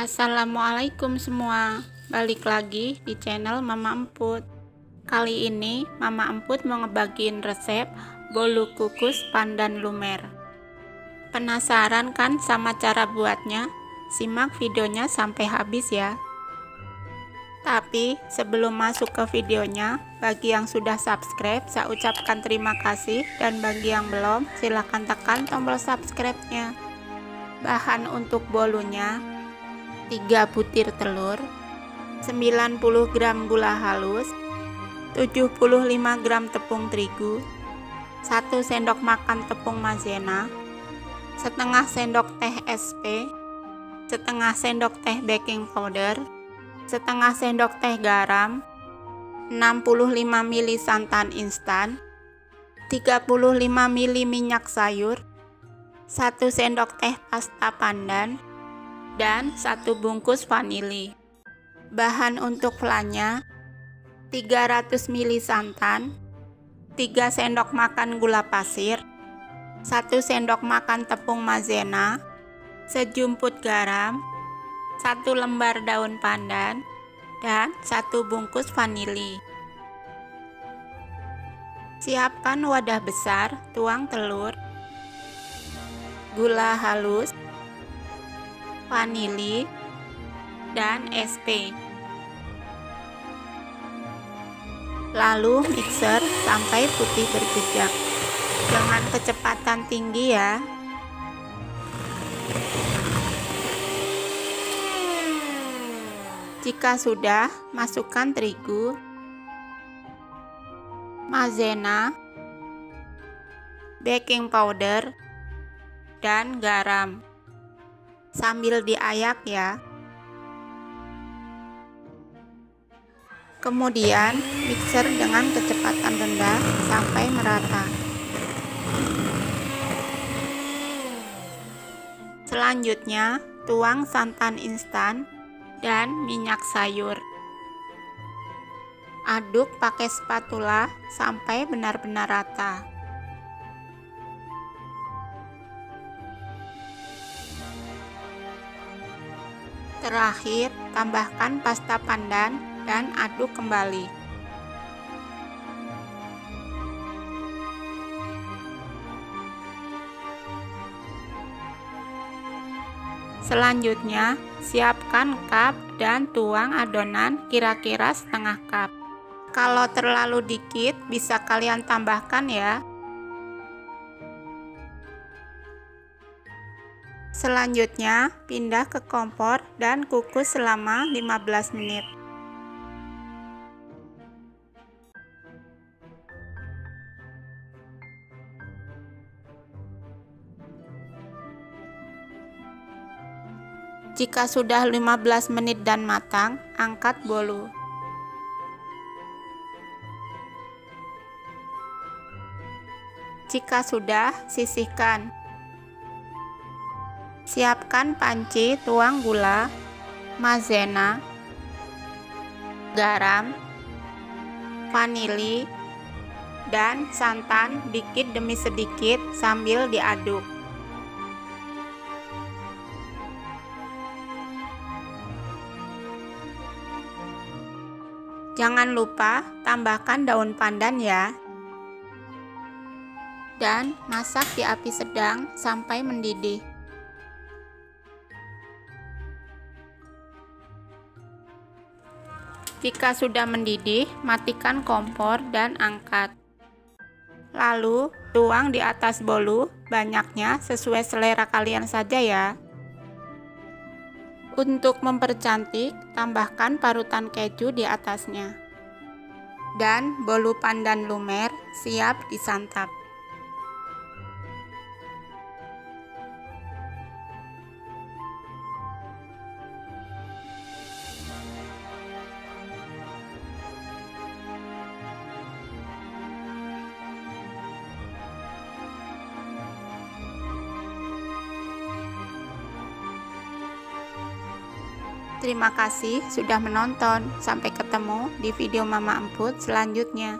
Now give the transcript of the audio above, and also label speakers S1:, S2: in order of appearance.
S1: Assalamualaikum semua, balik lagi di channel Mama Emput. Kali ini Mama Emput mau ngebagiin resep bolu kukus pandan lumer. Penasaran kan sama cara buatnya? Simak videonya sampai habis ya. Tapi sebelum masuk ke videonya, bagi yang sudah subscribe saya ucapkan terima kasih, dan bagi yang belum silahkan tekan tombol subscribe-nya. Bahan untuk bolunya: 3 butir telur, 90 gram gula halus, 75 gram tepung terigu, 1 sendok makan tepung maizena, setengah sendok teh SP, setengah sendok teh baking powder, setengah sendok teh garam, 65 ml santan instan, 35 ml minyak sayur, 1 sendok teh pasta pandan, dan 1 bungkus vanili. Bahan untuk flannya: 300 ml santan, 3 sendok makan gula pasir, 1 sendok makan tepung maizena, sejumput garam, 1 lembar daun pandan, dan 1 bungkus vanili. Siapkan wadah besar, tuang telur, gula halus, vanili, dan SP. Lalu mixer sampai putih berjejak. Dengan kecepatan tinggi ya. Jika sudah, masukkan terigu, maizena, baking powder, dan garam. Sambil diayak ya. Kemudian mixer dengan kecepatan rendah sampai merata. Selanjutnya tuang santan instan dan minyak sayur. Aduk pakai spatula sampai benar-benar rata. Terakhir, tambahkan pasta pandan dan aduk kembali. Selanjutnya, siapkan cup dan tuang adonan kira-kira setengah cup. Kalau terlalu dikit, bisa kalian tambahkan ya. Selanjutnya, pindah ke kompor dan kukus selama 15 menit. Jika sudah 15 menit dan matang, angkat bolu. Jika sudah, sisihkan. Siapkan panci, tuang gula, maizena, garam, vanili, dan santan dikit demi sedikit sambil diaduk. Jangan lupa tambahkan daun pandan ya. Dan masak di api sedang sampai mendidih. Jika sudah mendidih, matikan kompor dan angkat. Lalu tuang di atas bolu, banyaknya sesuai selera kalian saja ya. Untuk mempercantik, tambahkan parutan keju di atasnya. Dan bolu pandan lumer siap disantap. Terima kasih sudah menonton. Sampai ketemu di video Mama Emput selanjutnya.